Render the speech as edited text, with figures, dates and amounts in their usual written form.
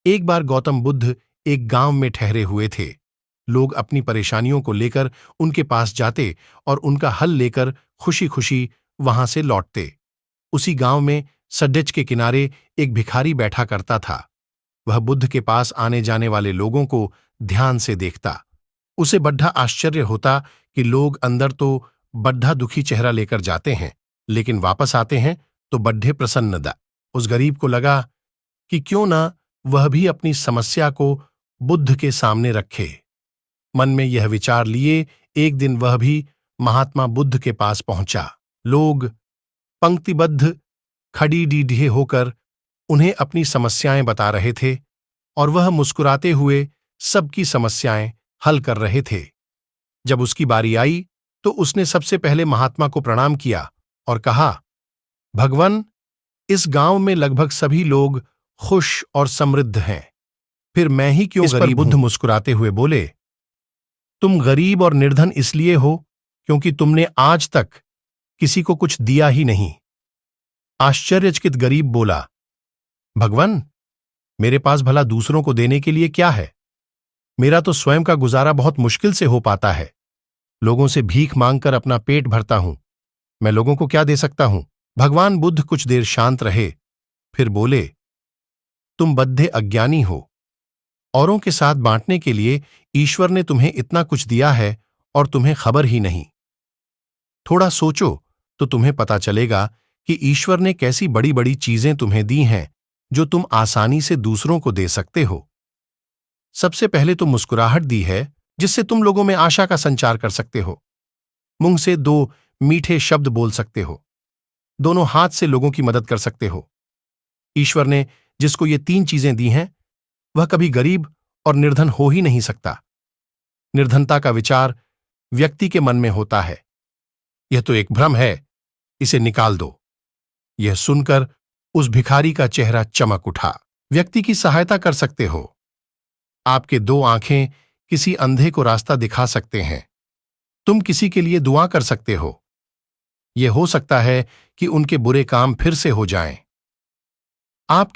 एक बार गौतम बुद्ध एक गांव में ठहरे हुए थे। लोग अपनी परेशानियों को लेकर उनके पास जाते और उनका हल लेकर खुशी खुशी वहां से लौटते। उसी गांव में सड्डेच के किनारे एक भिखारी बैठा करता था। वह बुद्ध के पास आने जाने वाले लोगों को ध्यान से देखता। उसे बड्ढा आश्चर्य होता कि लोग अंदर तो बड्ढा दुखी चेहरा लेकर जाते हैं, लेकिन वापस आते हैं तो बड्ढे प्रसन्नदा। उस गरीब को लगा कि क्यों ना वह भी अपनी समस्या को बुद्ध के सामने रखे। मन में यह विचार लिए एक दिन वह भी महात्मा बुद्ध के पास पहुंचा। लोग पंक्तिबद्ध खड़ी डीढे होकर उन्हें अपनी समस्याएं बता रहे थे और वह मुस्कुराते हुए सबकी समस्याएं हल कर रहे थे। जब उसकी बारी आई तो उसने सबसे पहले महात्मा को प्रणाम किया और कहा, भगवान, इस गांव में लगभग सभी लोग खुश और समृद्ध हैं, फिर मैं ही क्यों गरीब हूं? बुद्ध मुस्कुराते हुए बोले, तुम गरीब और निर्धन इसलिए हो क्योंकि तुमने आज तक किसी को कुछ दिया ही नहीं। आश्चर्यचकित गरीब बोला, भगवान, मेरे पास भला दूसरों को देने के लिए क्या है? मेरा तो स्वयं का गुजारा बहुत मुश्किल से हो पाता है। लोगों से भीख मांगकर अपना पेट भरता हूं। मैं लोगों को क्या दे सकता हूं? भगवान बुद्ध कुछ देर शांत रहे, फिर बोले, तुम बद्धे अज्ञानी हो। औरों के साथ बांटने के लिए ईश्वर ने तुम्हें इतना कुछ दिया है और तुम्हें खबर ही नहीं। थोड़ा सोचो तो तुम्हें पता चलेगा कि ईश्वर ने कैसी बड़ी बड़ी चीजें तुम्हें दी हैं जो तुम आसानी से दूसरों को दे सकते हो। सबसे पहले तो मुस्कुराहट दी है जिससे तुम लोगों में आशा का संचार कर सकते हो। मुंह से दो मीठे शब्द बोल सकते हो। दोनों हाथ से लोगों की मदद कर सकते हो। ईश्वर ने जिसको ये तीन चीजें दी हैं वह कभी गरीब और निर्धन हो ही नहीं सकता। निर्धनता का विचार व्यक्ति के मन में होता है। यह तो एक भ्रम है, इसे निकाल दो। यह सुनकर उस भिखारी का चेहरा चमक उठा। व्यक्ति की सहायता कर सकते हो। आपके दो आंखें किसी अंधे को रास्ता दिखा सकते हैं। तुम किसी के लिए दुआ कर सकते हो। यह हो सकता है कि उनके बुरे काम फिर से हो जाएं। आप